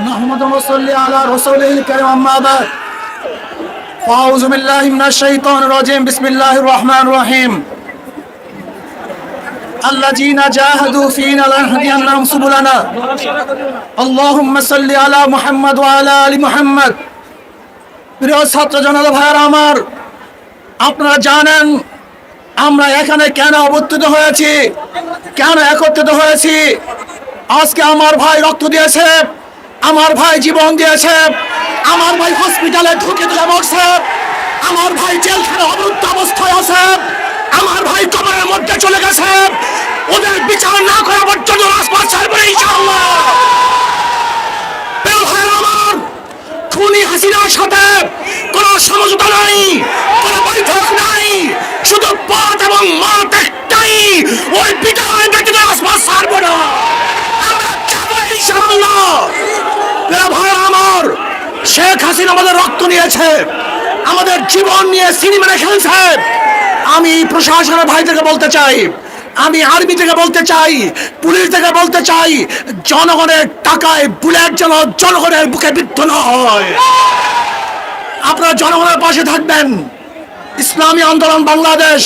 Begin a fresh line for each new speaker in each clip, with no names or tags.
نحمد ونصلي على رسوله الكريم أما بعد أعوذ بالله من الشيطان الرجيم بسم الله الرحمن الرحيم الذين جاهدوا فينا لنهدينهم سبلنا اللهم صل على محمد وعلى آل محمد প্রিয় ছাত্র জনতা ভাইরা আমার, আপনারা জানেন আমরা এখানে কেন অবস্থিত হয়েছি, কেন একত্রিত হয়েছি। আজকে আমার ভাই রক্ত দিয়েছে, আমার ভাই জীবন দিয়েছে, আমার ভাই হসপিটালে ঢুকে দিলে মরছে, আমার ভাই জেলখানে অবরুদ্ধ অবস্থায় আছে, আমার ভাই কবরের মধ্যে চলে গেছে। ওদের বিচার না করা পর্যন্ত রাজপথ ছাড়বে ইনশাআল্লাহ। আমার খুনি হাসিনার সাথে কোনো সমঝোতা নাই, কোনো বৈঠক নাই, শুধু পথ এবং মত একটাই, ওই বিদায় ব্যতীত রাজপথ ছাড়বে না। আমার শেখ হাসিনা আমাদের রক্ত নিয়েছে, আমাদের জীবন নিয়ে সিনেমা খেলছে। আমি প্রশাসনের ভাইদেরকে বলতে চাই, আমি আর্মি থেকে বলতে চাই, পুলিশ থেকে বলতে চাই, জনগণের টাকায় বুলেট যেন জনগণের বুকে বিদ্ধ না হয়। আপনারা জনগণের পাশে থাকবেন। ইসলামী আন্দোলন বাংলাদেশ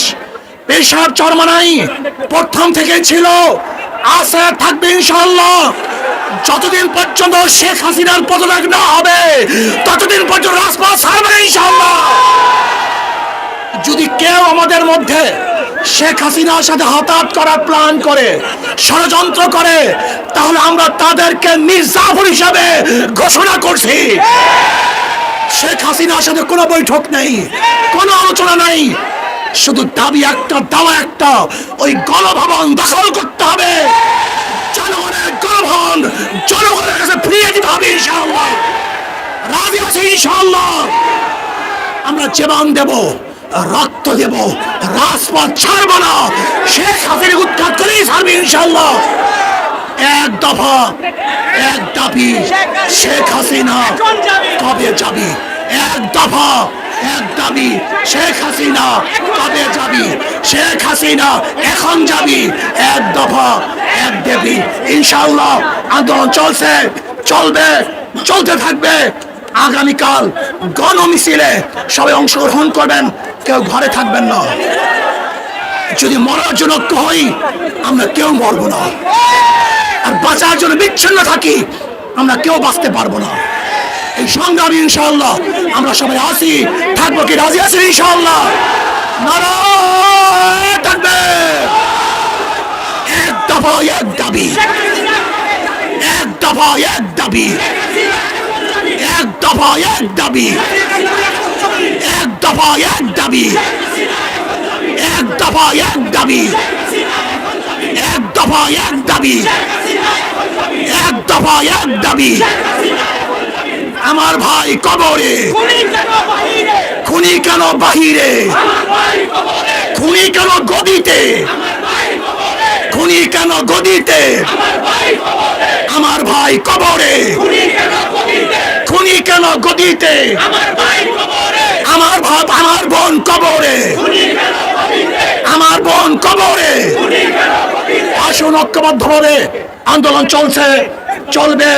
পেশার চরমানাই প্রথম থেকে ছিল, আছে, থাকবে ইনশাআল্লাহ। যতদিন পর্যন্ত শেখ হাসিনার পদত্যাগ না হবে ততদিন পর্যন্ত রাজপথ ছাড়বে ইনশাআল্লাহ। যদি কেউ আমাদের মধ্যে শেখ হাসিনার সাথে হাতাহাত করার প্ল্যান করে, ষড়যন্ত্র করে, তাহলে আমরা তাদেরকে নির্যাতন হিসাবে ঘোষণা করছি। শেখ হাসিনার সাথে কোনো বৈঠক নেই, কোনো আলোচনা নেই, শুধু দাবি একটা, দাওয়া একটা, ওই গণভবন দখল করতে হবে। জনগণের গণভবন জনগণের কাছে ফিরিয়ে দিতে হবে ইনশাআল্লাহ। রাজি আছে ইনশাআল্লাহ। আমরা জীবন দেব, রক্ত দেব, রাজপথ ছাড়ব না। শেখ হাসিনা উৎখাত করেই ছাড়বে ইনশাআল্লাহ। এক দফা, এক দাবি, শেখ হাসিনা কবে যাবি? এক দফা, এক দাবি, শেখ হাসিনা কবে যাবি? শেখ হাসিনা এখন যাবি। এক দফা, এক দাবি, ইনশাআল্লাহ। আন্দোলন চলছে, চলবে, চলতে থাকবে। আগামীকাল গণমিছিলে সবাই অংশগ্রহণ করবেন, কেউ ঘরে থাকবেন না। যদি মরার জন্য হই আমরা কেউ মরবো না, আর বাঁচার জন্য বিচ্ছিন্ন থাকি আমরা কেউ বাঁচতে পারবো না। এই সংগ্রামী ইনশাআল্লাহ আমরা সবাই আসি, থাকবো। কি রাজি আছি ইনশাআল্লাহ? নারায়ে তাকবীর। এক দফা, এক দাবি, এক দফা, এক দাবি, এক দফা, এক দাবি, এক দফা, এক দাবি, এক দফা, এক দাবি, এক দফা, এক দাবি, এক দফা, এক দাবি। আমার ভাই কবরে, খুনি কেন বাহিরে? খুনি কেন গদিতে? খুনি কেন গদিতে? আমার ভাই কবরে, খুনি কেন গদিতে? আমার ভাই, আমার বোন কবরে, আমার বোন কবরে। আসুন ঐক্যবদ্ধভাবে আন্দোলন চলছে, চলবে।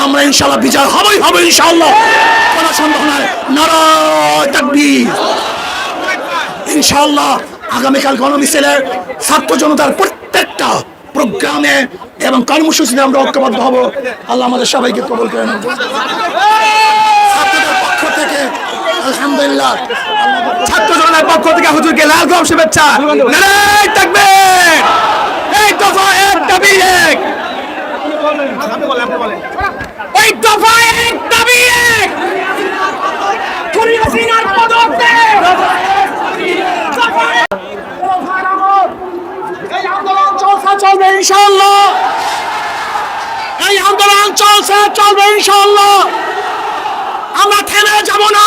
আমরা ইনশাআল্লাহ বিজয় হবই হবে ইনশাআল্লাহ, কোনো সন্দেহ নাই। নারায়ে তাকবীর। ইনশাআল্লাহ আগামীকাল গণমিছিলে ছাত্র জনতার প্রত্যেকটা প্রোগ্রামে এবং কর্মসূচিতে আমরা ঐক্যবদ্ধ হব। আল্লাহ আমাদের সবাইকে কবুল করে নেন। ছাত্রদের পক্ষ থেকে আলহামদুলিল্লাহ, ছাত্র জনতার পক্ষ থেকে হুজুরকে লাল গোলাপ শুভেচ্ছা। নারায়ে তাকবীর। এক দফা, এক দাবি, এক, এক দফা, এক দাবি, এক। খুনি হাসিনার পদত্যাগ। এই আন্দোলন চলছে, চলবে ইনশাআল্লাহ। এই আন্দোলন চলছে, চলবে ইনশাআল্লাহ। আমরা থেমে যাব না,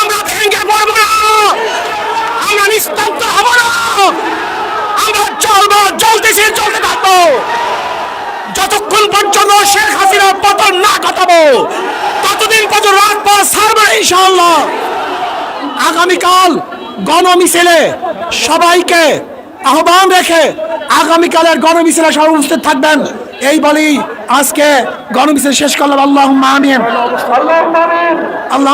আমরা ভেঙে পড়ব না, আমরা নিস্তব্ধ হব না। আমরা চলবো, চলতেছি, চলতে থাকবো যতক্ষণ পর্যন্ত শেখ হাসিনার পতন না ঘটাবো ততদিন পর্যন্ত রাজপথ ছাড়বে ইনশাআল্লাহ। আগামীকাল গণমিছিলে সবাইকে আহ্বান রেখে আগামীকালের গণমিছিলে সবাই উপস্থিত থাকবেন
এই বলেই আজকে গণমিছিল শেষ করলাম। আল্লাহুম্মা আমিন। আল্লাহ